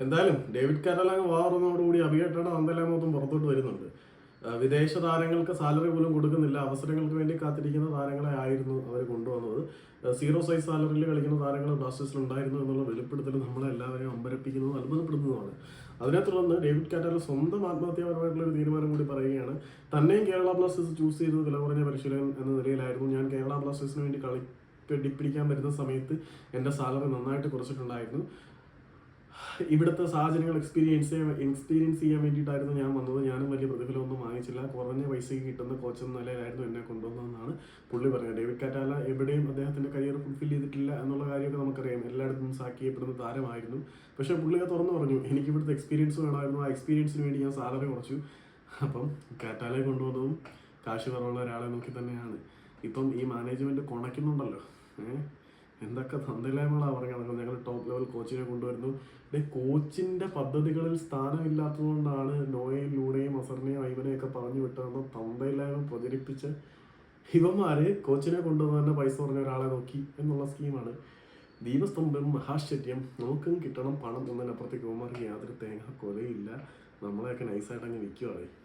എന്തായാലും ഡേവിഡ് കാറ്റലാങ് വാറുന്നതോടുകൂടി അഭികേട്ടയുടെ തന്തലാങ് മൊത്തം പുറത്തോട്ട് വരുന്നുണ്ട്. വിദേശ താരങ്ങൾക്ക് സാലറി പോലും കൊടുക്കുന്നില്ല, അവസരങ്ങൾക്ക് വേണ്ടി കാത്തിരിക്കുന്ന താരങ്ങളെ ആയിരുന്നു അവർ കൊണ്ടുവന്നത്. സീറോ സൈസ് സാലറിയിൽ കളിക്കുന്ന താരങ്ങൾ ബ്ലാസ്റ്റേഴ്സിൽ ഉണ്ടായിരുന്നു എന്നുള്ള വെളിപ്പെടുത്തൽ നമ്മളെല്ലാവരെയും അമ്പരപ്പിക്കുന്നതും അത്ഭുതപ്പെടുന്നതുമാണ്. അതിനെ തുടർന്ന് ഡേവിഡ് കാറ്റലാങ് സ്വന്തം ആത്മഹത്യാപരമായിട്ടുള്ള ഒരു തീരുമാനം കൂടി പറയുകയാണ്. തന്നെയും കേരള ബ്ലാസ്റ്റേഴ്സ് ചൂസ് ചെയ്തത് വില കുറഞ്ഞ പരിശീലകൻ എന്ന നിലയിലായിരുന്നു. ഞാൻ കേരള ബ്ലാസ്റ്റേഴ്സിന് വേണ്ടി ഡിപ്പിടിക്കാൻ വരുന്ന സമയത്ത് എൻ്റെ സാലറി നന്നായിട്ട് കുറച്ചിട്ടുണ്ടായിരുന്നു. ഇവിടുത്തെ സാഹചര്യങ്ങൾ എക്സ്പീരിയൻസ് ചെയ്യാൻ വേണ്ടിയിട്ടായിരുന്നു ഞാൻ വന്നത്. ഞാനും വലിയ പ്രതിഫലമൊന്നും വാങ്ങിച്ചില്ല, കുറഞ്ഞ പൈസയ്ക്ക് കിട്ടുന്ന കോച്ച് എന്ന നിലയിലായിരുന്നു എന്നെ കൊണ്ടുവന്നതെന്നാണ് പുള്ളി പറഞ്ഞത്. ഡേവിഡ് കാറ്റാല എവിടെയും അദ്ദേഹത്തിന്റെ കരിയർ ഫുൾഫിൽ ചെയ്തിട്ടില്ല എന്നുള്ള കാര്യമൊക്കെ നമുക്കറിയാം. എല്ലായിടത്തും സാക്ക് ചെയ്യപ്പെടുന്ന താരമായിരുന്നു. പക്ഷേ പുള്ളിയെ തുറന്നു പറഞ്ഞു, എനിക്ക് ഇവിടുത്തെ എക്സ്പീരിയൻസ് വേണമായിരുന്നു, ആ എക്സ്പീരിയൻസിന് വേണ്ടി ഞാൻ സാലറി കുറച്ചു. അപ്പം കാറ്റാലയെ കൊണ്ടുവന്നതും കാശ് കുറവുള്ള ഒരാളെ നോക്കി തന്നെയാണ്. ഇപ്പം ഈ മാനേജ്മെന്റ് കൊണയ്ക്കുന്നുണ്ടല്ലോ. എന്തൊക്കെ തന്തയില്ലായ്മകളാണ് പറയുന്നത്. ഞങ്ങൾ ടോപ്പ് ലെവൽ കോച്ചിനെ കൊണ്ടുവരുന്നു. കോച്ചിന്റെ പദ്ധതികളിൽ സ്ഥാനമില്ലാത്തതുകൊണ്ടാണ് നോയയിലൂടെയും അസറിനെയും ഐവനെയൊക്കെ പറഞ്ഞു വിട്ടതെന്ന് തന്തയില്ലായ്മ പ്രചരിപ്പിച്ച് ഇവന്മാര് കോച്ചിനെ കൊണ്ടുവന്ന് തന്നെ പൈസ പറഞ്ഞ ഒരാളെ നോക്കി എന്നുള്ള സ്കീമാണ്. ദീപസ്തംഭം മഹാശ്ചര്യം, നമുക്കും കിട്ടണം പണം എന്നതിനപ്പുറത്തേക്ക് ഇവന്മാർക്ക് യാതൊരു തേങ്ങ കൊലയില്ല. നമ്മളെയൊക്കെ നൈസായിട്ട് അങ്ങ് വിൽക്കുവാണ്.